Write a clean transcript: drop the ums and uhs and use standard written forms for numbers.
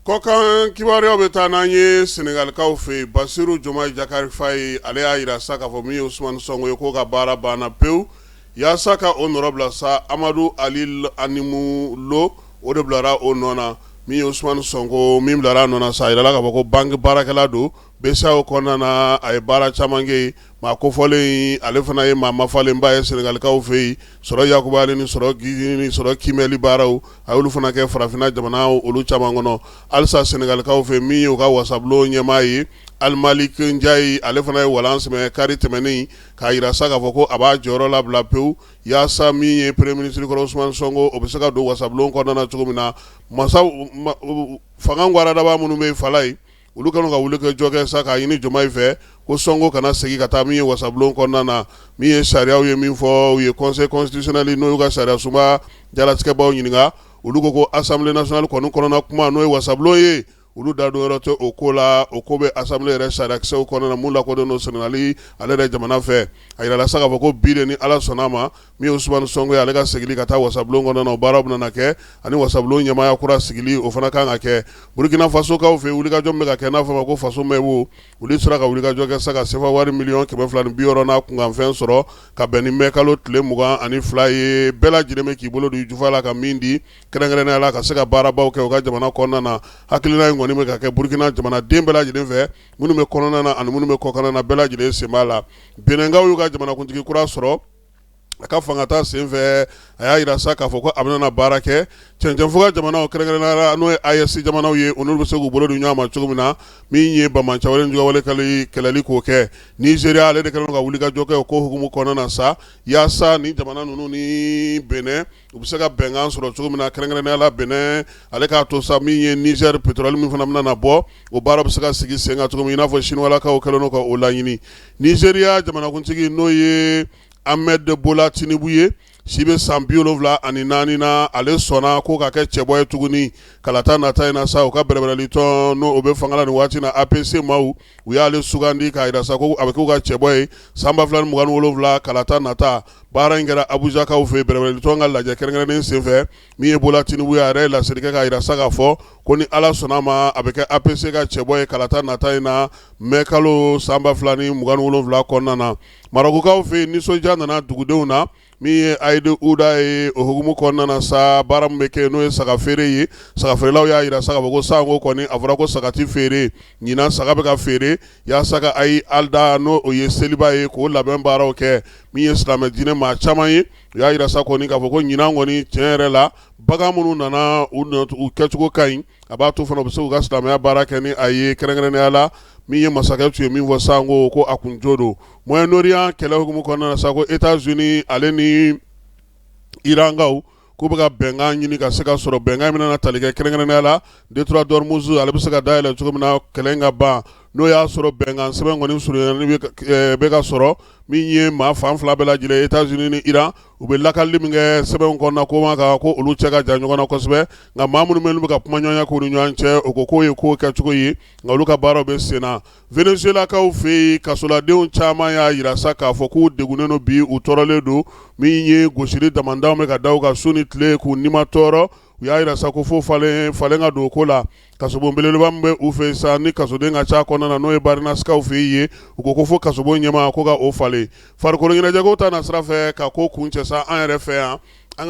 Kɔkan kibaruyaw bɛ taa n'an ye Senegalikaw fɛ Basiru Jomayi Jakari Faye ale y'a jira sa k'a fɔ min ye Usumani Sonko ye k'o ka baara banna pewu yaasa ka o nɔrɔ bila sa Amadu Ali Animu Lo o de bilara o nɔ na min ye Usumani Sonko min bilara a nɔ na sa a yirala k'a fɔ ko banque baarakɛla don BCEAO kɔnɔna na a ye baara caman kɛ maa kofɔlen ale fana ye maa mafalenba ye Senegalikaw fɛ yen sɔrɔ Yakuba Ale ni sɔrɔ Gizi ni sɔrɔ Kimɛli baaraw a y'olu fana kɛ farafinna jamana olu caman kɔnɔ halisa Senegalikaw fɛ min ye u ka wasabulon ɲɛmaa ye Alimalik Ndiaye ale fana ye walan sɛmɛ kari tɛmɛnen k'a jira sa k'a fɔ ko a b'a jɔyɔrɔ labila pewu yaasa min ye premier ministre kɔrɔ Usumani Sonko o bɛ se ka don wasabulon kɔnɔna na cogo min na fanga ŋwaradaba minnu bɛ fala ye olu kanu ka wuli kɛ jɔ kɛ sa k'a ɲini Jomayi fɛ ko Sonko kana segin ka taa min ye wasabulon kɔnɔna na min ye sariyaw ye min fɔ u ye conseil constitutionnel n'o y'u ka sariya sunba jalatigɛbaw ɲininka olu ko assemblée nationale kɔni kɔnɔna kuma n'o ye wasabulon ye olu da don yɔrɔ tɛ o ko la o ko bɛ assemblée yɛrɛ sariyakisɛw kɔnɔna na mun lakodɔn don Senegali ale yɛrɛ jamana fɛ a yirala sa k'a fɔ ko bi de ni Ala sɔnna a ma min ye Usumani Sonko ye ale ka segili ka taa wasabulon kɔnɔna na o baaraw bɛna kɛ ani wasabulon ɲɛmaaya kura sigili o fana kan ka kɛ Burkina Faso kaw fɛ wulikajɔ bɛ ka kɛ n'a fɔ ma ko faso mɛwo olu sera ka wulikajɔ kɛ sa ka sefa wari miliyɔn 260 n'a kunkanfɛn sɔrɔ ka bɛn ni mɛ kalo tile 22 ye bɛɛ lajɛlen bɛ k'i bolo don jufa la ka min di kɛrɛnkɛrɛnnenya la ka se ka baarabaw kɛ u ka jamana kɔnɔna na hakilina in kɔni bɛ ka kɛ Burkina jamana den bɛɛ lajɛlen fɛ minnu bɛ kɔnɔna na ani minnu bɛ kɔkan na bɛɛ lajɛlen sen b'a la Beninkaw y'u ka jamanakuntigi kura sɔrɔ a ka fangata sen fɛ a y'a jira sa k'a fɔ ko a bɛna baara kɛ cɛncɛnfoka jamanaw kɛrɛnkɛrɛnnenya n'o ye AES jamanaw ye olu bɛ se k'u bolo don ɲɔgɔn ma cogo min na min ye Bamancawale Jugawale kɛlɛli k'o kɛ Nigeria ale de kɛlen ka wulikajɔ kɛ o ko hukumu kɔnɔna na sa yaasa ni jamana ninnu ni Benin u bɛ se ka bɛnkan sɔrɔ cogo min na kɛrɛnkɛrɛnnenya la Benin ale k'a to sa min ye Niger pétrole min fana bɛna bɔ o baara bɛ se ka sigi sen kan cogo min i n'a fɔ Chinois-lakaw kɛlen don ka o laɲini Nigeria jamanakuntigi n'o ye Ahmed Bola Tinubu ye si bɛ san 74 na ale sɔnna ko ka kɛ cɛbɔ ye tuguni kalata nata in na sa u ka bɛrɛbɛrɛli tɔn n'o bɛ fanga la nin waati na APC maaw u y'ale sugandi k'a jira sa ko a bɛ k'u ka cɛbɔ ye san 2027 kalata nata baara in kɛra Abuja kaw fɛ bɛrɛbɛrɛli tɔn ka lajɛ kɛrɛnkɛrɛnnen senfɛ min ye Bola Tinubu ye a yɛrɛ ye laseli kɛ k'a jira sa k'a fɔ ko ni Ala sɔnna ma a bɛ kɛ APC ka cɛbɔ ye kalata nata in na mɛ kalo san 2027 kɔnɔna na Marokukaw fɛ nisɔndiya nana dugudenw na min ye Aïdou Ouda ye o hukumu kɔnɔna na sa baara min bɛ kɛ n'o ye saga feere ye saga feerelaw y'a jira sa k'a fɔ ko sanko kɔni a fɔra ko sagati feere ɲinan saga bɛ ka feere yaasa ka Ayi Alda n'o o ye seliba ye k'o labɛn baaraw kɛ min ye silamɛ diinɛ maa caman ye u y'a jira sa kɔni k'a fɔ ko ɲinan kɔni tiɲɛ yɛrɛ la bagan minnu nana u kɛcogo ka ɲi a b'a to fana u bɛ se k'u ka silamɛya baara kɛ ni a ye kɛrɛnkɛrɛnnenya la min ye masakɛ tun ye min fɔ sanko ko a kun jo don Moyen-Orient kɛlɛ hukumu kɔnɔna na sa ko États-Unis ale ni Irankaw k'u bɛ ka bɛnkan ɲini ka se ka sɔrɔ bɛnkan min na tali kɛ kɛrɛnkɛrɛnnenya la Detroit d'Ormuz ale bɛ se ka dayɛlɛ cogo min na kɛlɛ in ka ban n'o y'a sɔrɔ bɛnkan sɛbɛn kɔni surunyani bɛ ka sɔrɔ min ye maa fan fila bɛɛ lajɛlen États-Unis ni Iran u bɛ lakalili min kɛ sɛbɛnw kɔnɔna ko ma ka ko olu cɛ ka jan ɲɔgɔn na kosɛbɛ nka maa minnu bɛ ka kuma ɲɔgɔnya k'u ni ɲɔgɔn cɛ o ko k'o ye k'o kɛcogo ye nka olu ka baaraw bɛ sen na Venezuelakaw fɛ yen kasoladenw caman y'a jira sa k'a fɔ k'u degunnen don bi u tɔɔrɔlen don min ye gosili damandaw bɛ ka da u kan su ni tile k'u nima tɔɔrɔ u y'a jira sa ko fo falen ka don o ko la kasobon belebeleba min bɛ u fɛ sa ni kasoden ka ca kɔnɔna na n'o ye Barinasikaw fɛ yen u ko fo kasobon ɲɛmaa ko ka o falen farikolo ɲɛnajɛko ta na sira fɛ ka ko kun cɛ sa an yɛrɛ fɛ yan